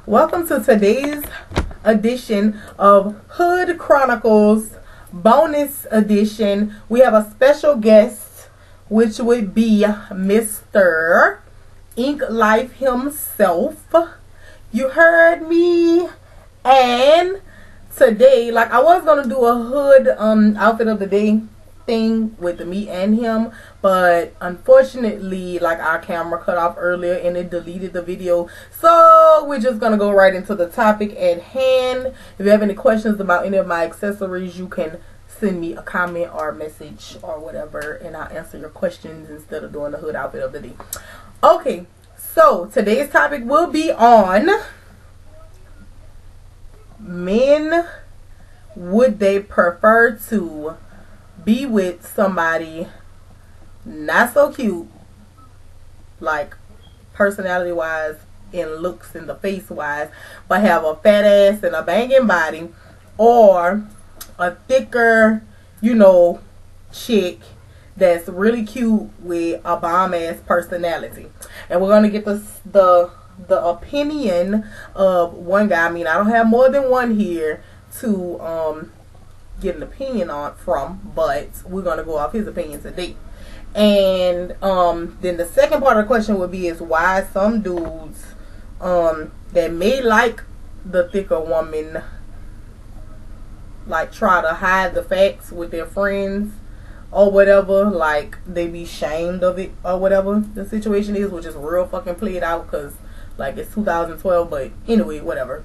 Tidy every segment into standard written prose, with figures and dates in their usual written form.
Welcome to today's edition of Hood Chronicles bonus edition. We have a special guest, which would be Mr. Ink Life himself. You heard me. And today, like, I was gonna do a hood outfit of the day thing with me and him, but unfortunately, like, our camera cut off earlier and it deleted the video, so we're just gonna go right into the topic at hand. If you have any questions about any of my accessories, you can send me a comment or a message or whatever, and I'll answer your questions instead of doing the hood outfit of the day. Okay, so today's topic will be on men. Would they prefer to be with somebody not so cute, like personality wise and looks in the face wise, but have a fat ass and a banging body, or a thicker, you know, chick that's really cute with a bomb ass personality? And we're gonna get the opinion of one guy. I mean, I don't have more than one here to get an opinion on from, but we're gonna go off his opinion today. And then the second part of the question would be is why some dudes that may like the thicker woman, like, try to hide the facts with their friends or whatever, like they be shamed of it or whatever the situation is, which is real fucking played out because, like, it's 2012. But anyway, whatever.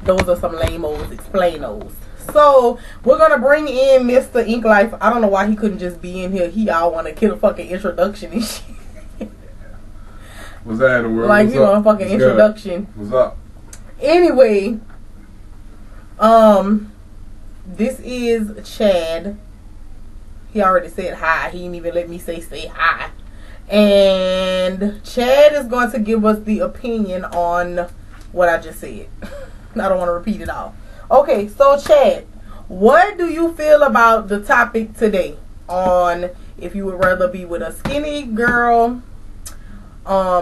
Those are some lame-os, explain-os. So we're gonna bring in Mr. Ink Life. I don't know why he couldn't just be in here. He all want to get a fucking introduction and shit. What's that in the world? Like, you want a fucking introduction. What's up? Anyway, this is Chad. He already said hi. He didn't even let me say hi. And Chad is going to give us the opinion on what I just said. I don't want to repeat it all. Okay, so Chad, what do you feel about the topic today on if you would rather be with a skinny girl?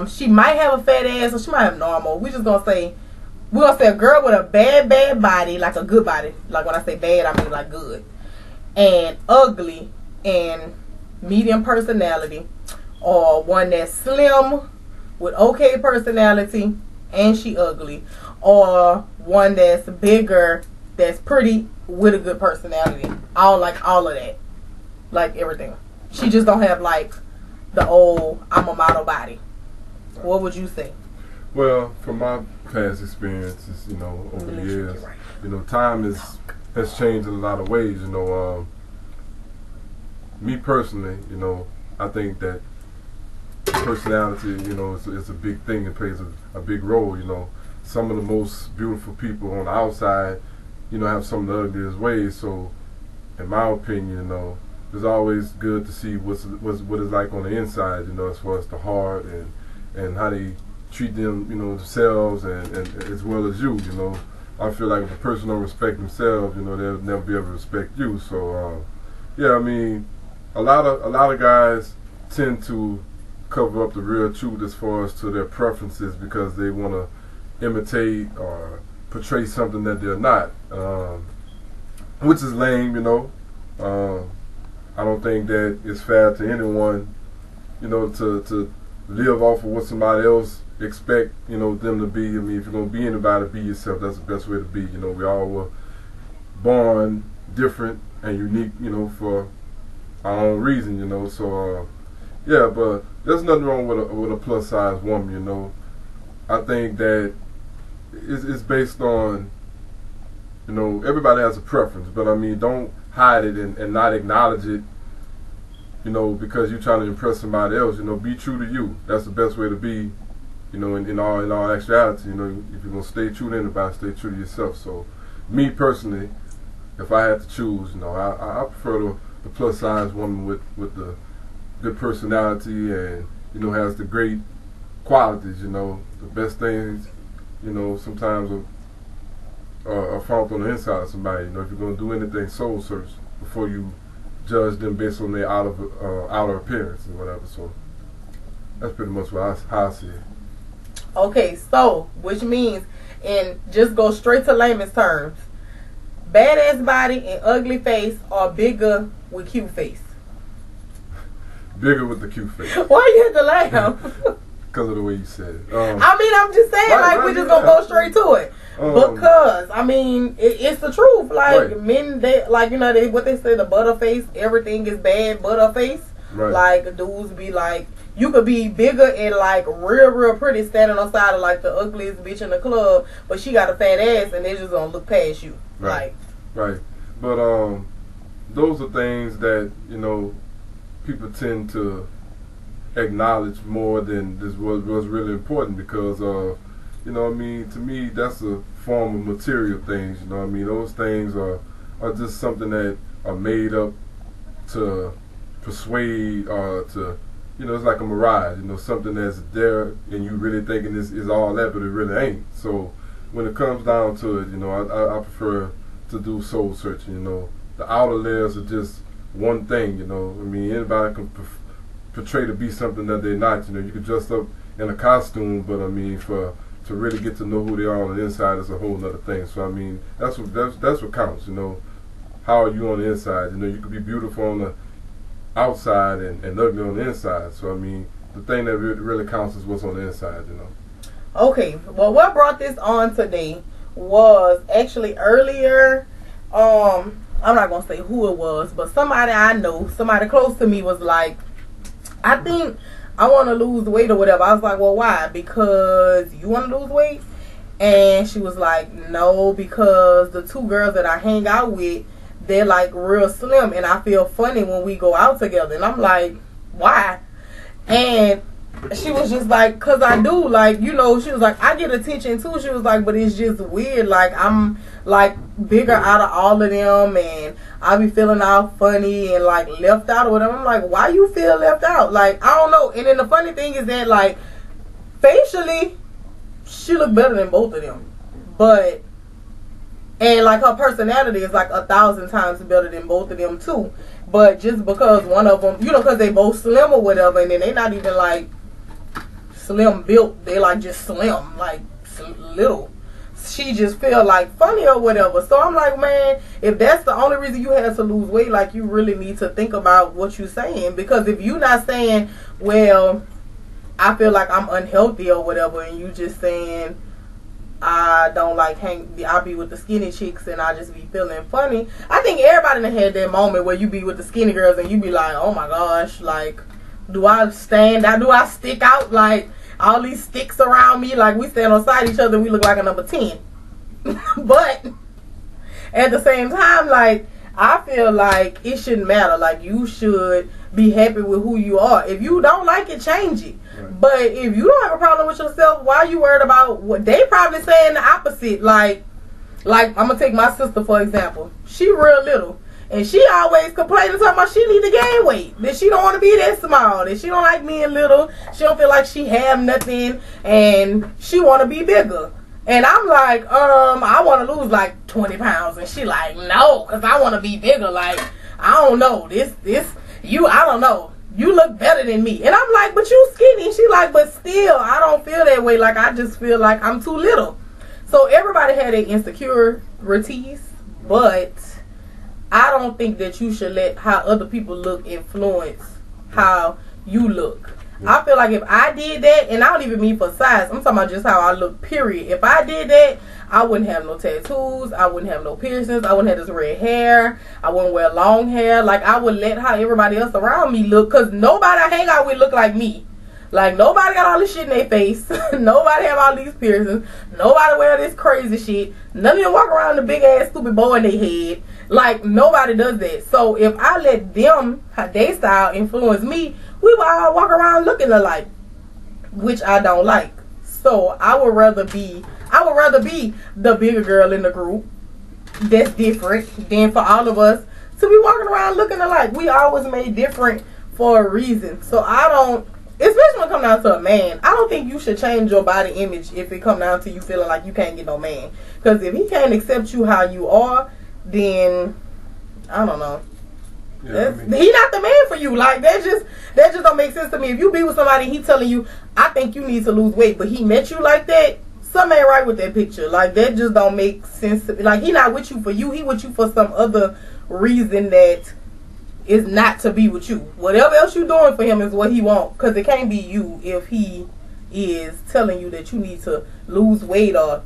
She might have a fat ass, or she might have normal. We're gonna say a girl with a bad body, like a good body. Like, when I say bad, I mean like good, and ugly and medium personality, or one that's slim with okay personality and she ugly, or one that's bigger, that's pretty with a good personality. All of that, like everything. She just don't have like the old I'm a model body. What would you say? Well, from my past experiences, you know, over the years, you know, time has changed in a lot of ways. You know, me personally, you know, I think that personality, you know, is a big thing. It plays a big role. You know, some of the most beautiful people on the outside, you know, have some of the ugliest ways. So, in my opinion, you know, it's always good to see what it's like on the inside. You know, as far as the heart and how they treat them, you know, themselves and as well as you. You know, I feel like if a person don't respect themselves, you know, they'll never be able to respect you. So, yeah, I mean, a lot of guys tend to cover up the real truth as far as to their preferences because they want to imitate or portray something that they're not, which is lame, you know. I don't think that it's fair to anyone, you know, to live off of what somebody else expect, you know, them to be. I mean, if you're gonna be anybody, be yourself. That's the best way to be. You know, we all were born different and unique, you know, for our own reason, you know. So yeah, but there's nothing wrong with a plus size woman, you know. I think that it's based on, you know, everybody has a preference, but I mean, don't hide it and not acknowledge it, you know, because you're trying to impress somebody else. You know, be true to you. That's the best way to be, you know, in all actuality. You know, if you're gonna stay true to anybody, stay true to yourself. So, me personally, if I had to choose, you know, I prefer the plus size woman with the good personality and, you know, has the great qualities. You know, the best things, you know, sometimes are found on the inside of somebody. You know, if you're gonna do anything, soul search before you judge them based on their outer appearance and whatever. So that's pretty much how I see it. Okay, so which means, and just go straight to layman's terms, badass body and ugly face are bigger with cute face. Bigger with the cute face. Why you had to laugh? Because of the way you said it. I mean, I'm just saying, we just gonna go straight to it. Because, I mean, it's the truth. Like, men, they, like, you know, what they say, the butter face, everything is bad, butter face. Right. Like, dudes be like, you could be bigger and, like, real pretty standing on side of, like, the ugliest bitch in the club, but she got a fat ass and they just gonna look past you. Right. Like, right. But, those are things that, you know, people tend to acknowledge more than this was really important because, you know what I mean, to me, that's a form of material things, you know what I mean? Those things are just something that are made up to persuade or to, you know, it's like a mirage, you know, something that's there and you really thinking this is all that, but it really ain't. So when it comes down to it, you know, I prefer to do soul searching, you know. The outer layers are just one thing, you know. I mean, anybody can portray to be something that they're not, you know. You can dress up in a costume, but I mean, to really get to know who they are on the inside is a whole other thing. So I mean, that's what counts, you know. How are you on the inside? You know, you could be beautiful on the outside and ugly on the inside. So I mean, the thing that really counts is what's on the inside, you know. Okay, well, what brought this on today was actually earlier. I'm not gonna say who it was, but somebody I know, somebody close to me was like, I think I want to lose weight or whatever. I was like, well, why? Because you want to lose weight? And she was like, no, because the two girls that I hang out with, they're like real slim and I feel funny when we go out together. And I'm like, why? And she was just like, cause I do, like, you know, she was like, I get attention too. She was like, but it's just weird. Like, I'm like bigger out of all of them and I be feeling all funny and like left out or whatever. I'm like, why you feel left out? Like, I don't know. And then the funny thing is that, like, facially, she looked better than both of them. But, and like her personality is like 1,000 times better than both of them too. But just because one of them, you know, because they both slim or whatever, and then they not even like slim built, they like just slim, like little. She just feel like funny or whatever. So I'm like, man, if that's the only reason you have to lose weight, like, you really need to think about what you're saying. Because if you're not saying, well, I feel like I'm unhealthy or whatever, and you just saying, I don't like I be with the skinny chicks and I just be feeling funny. I think everybody done had that moment where you be with the skinny girls and you be like, oh my gosh, like, do I stand out? Do I stick out? Like, all these sticks around me, like, we stand on side each other and we look like a number 10. But at the same time, like, I feel like it shouldn't matter. Like, you should be happy with who you are. If you don't like it, change it. Right. But if you don't have a problem with yourself, why are you worried about what they probably saying the opposite? Like I'm gonna take my sister for example. She real little. And she always complaining, talking about she need to gain weight. That she don't want to be that small. That she don't like being little. She don't feel like she have nothing. And she want to be bigger. And I'm like, I want to lose like 20 pounds. And she like, no, because I want to be bigger. Like, I don't know. I don't know. You look better than me. And I'm like, but you skinny. And she like, but still, I don't feel that way. Like, I just feel like I'm too little. So everybody had their insecurities. But I don't think that you should let how other people look influence how you look. I feel like if I did that, and I don't even mean for size, I'm talking about just how I look, period. If I did that, I wouldn't have no tattoos, I wouldn't have no piercings, I wouldn't have this red hair, I wouldn't wear long hair. Like, I would let how everybody else around me look, because nobody I hang out with look like me. Like, nobody got all this shit in their face. Nobody have all these piercings. Nobody wear this crazy shit. None of them walk around with a big ass stupid bow in their head. Like, nobody does that. So if I let them, how they style influence me, we will all walk around looking alike, which I don't like. So I would rather be the bigger girl in the group that's different than for all of us to be walking around looking alike. We always made different for a reason. So I don't, especially when it comes down to a man, I don't think you should change your body image if it comes down to you feeling like you can't get no man. Because if he can't accept you how you are, then I don't know. Yeah, he not the man for you. Like that just don't make sense to me. If you be with somebody, he telling you, I think you need to lose weight, but he met you like that, something ain't right with that picture. Like that just don't make sense to me. Like he not with you for you. He with you for some other reason that is not to be with you. Whatever else you doing for him is what he want. Because it can't be you if he is telling you that you need to lose weight or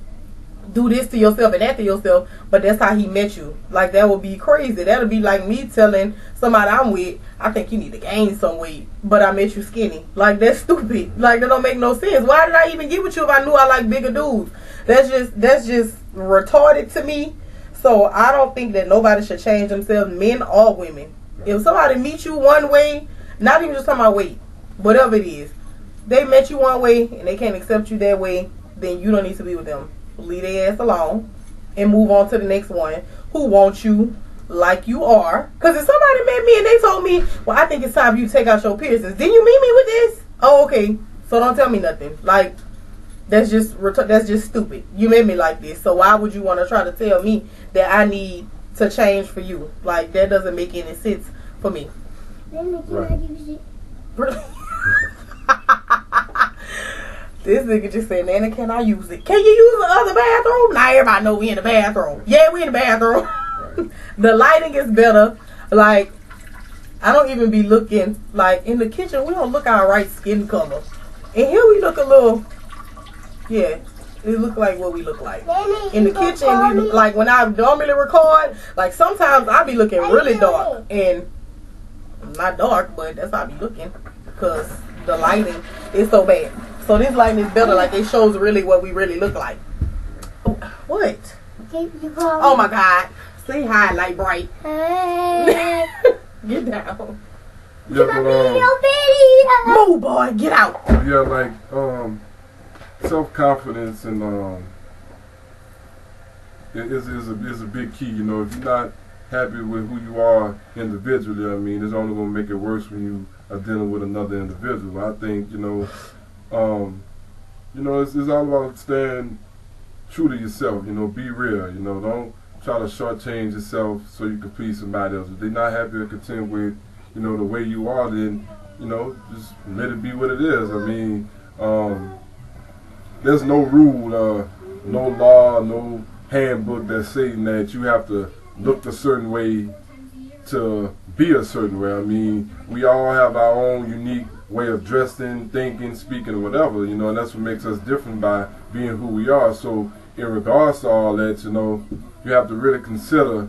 do this to yourself and that to yourself, but that's how he met you. Like that would be crazy. That would be like me telling somebody I'm with, I think you need to gain some weight, but I met you skinny. Like that's stupid. Like that don't make no sense. Why did I even get with you if I knew I like bigger dudes? That's just retarded to me. So I don't think that nobody should change themselves, men or women. If somebody meets you one way, not even just talking about weight, whatever it is, they met you one way and they can't accept you that way, then you don't need to be with them. Leave their ass alone and move on to the next one who wants you like you are. Because if somebody met me and they told me, well, I think it's time for you to take out your piercings, didn't you meet me with this? Oh, okay. So don't tell me nothing. Like that's just stupid. You made me like this, so why would you want to try to tell me that I need to change for you? Like that doesn't make any sense for me. Right. This nigga just said, Nana, can I use it? Can you use the other bathroom? Now everybody know we in the bathroom. Yeah, we in the bathroom. Right. The lighting is better. Like, I don't even be looking, like, in the kitchen, we don't look our right skin color. And here we look a little, yeah, it look like what we look like. In the kitchen, we, like, when I normally record, like, sometimes I be looking really dark. And, not dark, but that's how I be looking. Because the lighting is so bad. So this lighting is better, like it shows really what we really look like. Oh, what? Oh my God. Say hi, light bright. Hey. Get down. Yeah, but, move, boy, get out. Yeah, like self-confidence and is a big key. You know, if you're not happy with who you are individually, I mean, it's only gonna make it worse when you are dealing with another individual. I think, it's all about staying true to yourself. You know, be real. You know, don't try to shortchange yourself so you can please somebody else. If they're not happy or content with, the way you are, then, just let it be what it is. I mean, there's no rule, no law, no handbook that's saying that you have to look a certain way to be a certain way. I mean, we all have our own unique way of dressing, thinking, speaking, or whatever, and that's what makes us different by being who we are. So in regards to all that, you have to really consider,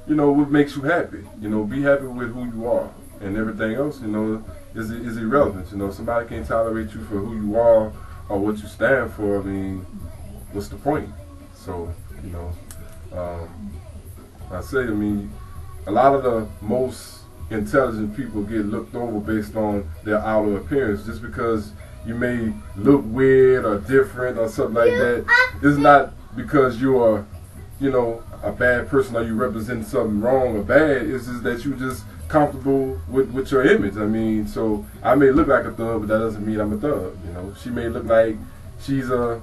what makes you happy. Be happy with who you are, and everything else, is irrelevant. Somebody can't tolerate you for who you are or what you stand for. I mean, what's the point? So, a lot of the most intelligent people get looked over based on their outer appearance. Just because you may look weird or different or something like that, it's not because you are, a bad person or you represent something wrong or bad. It's just that you just comfortable with your image. I mean, so I may look like a thug, but that doesn't mean I'm a thug. She may look like she's a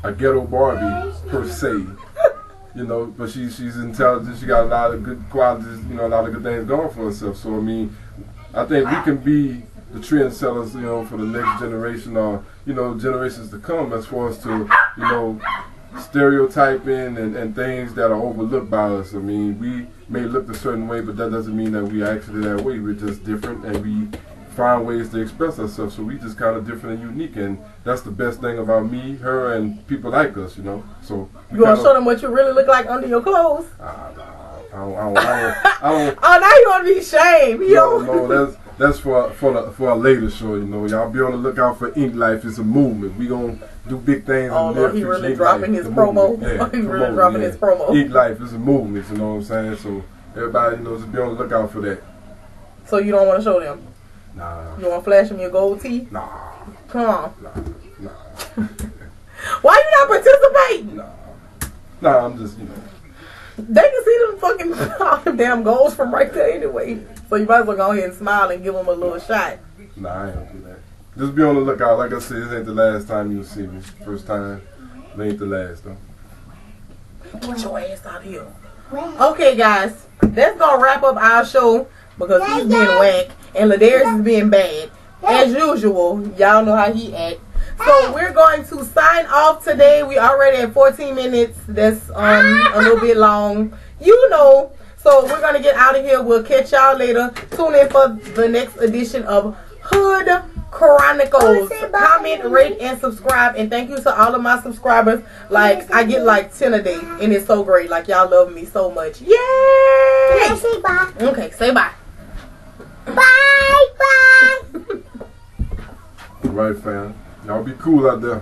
ghetto Barbie per se. But she's intelligent. She got a lot of good qualities, a lot of good things going for herself. So, I mean, I think we can be the trendsetters, for the next generation or, generations to come as far as to, stereotyping and things that are overlooked by us. I mean, we may look a certain way, but that doesn't mean that we are actually that way. We're just different and we find ways to express ourselves. So we just kind of different and unique, and that's the best thing about me, her, and people like us, So you want to show them what you really look like under your clothes? I don't. Oh, now you want to be ashamed. No, that's for a later show. Y'all be on the lookout for Ink Life. It's a movement. We gonna do big things. Oh no, he really dropping his promo. Yeah, he really dropping his promo. Ink Life is a movement. You know what I'm saying? So everybody, just be on the lookout for that. So you don't want to show them? Nah. You want to flash them your gold teeth? Nah. Come on. Nah. Why you not participating? Nah, I'm just, They can see them fucking damn goals from right there anyway. So you might as well go ahead and smile and give them a little shot. Nah, I ain't gonna do that. Just be on the lookout. Like I said, this ain't the last time you'll see me. First time, it ain't the last though. Get your ass out of here. Okay, guys, that's gonna wrap up our show because he's being whack and Ladarius is being bad as usual. Y'all know how he act. So we're going to sign off today. We already at 14 minutes. That's a little bit long, you know. So we're gonna get out of here. We'll catch y'all later. Tune in for the next edition of Hood Chronicles. Comment, rate, and subscribe. And thank you to all of my subscribers. Like, I get like 10 a day, and it's so great. Like, y'all love me so much. Yay! Can I say bye? Okay, say bye. Bye, bye. All right, fam. Y'all be cool out there.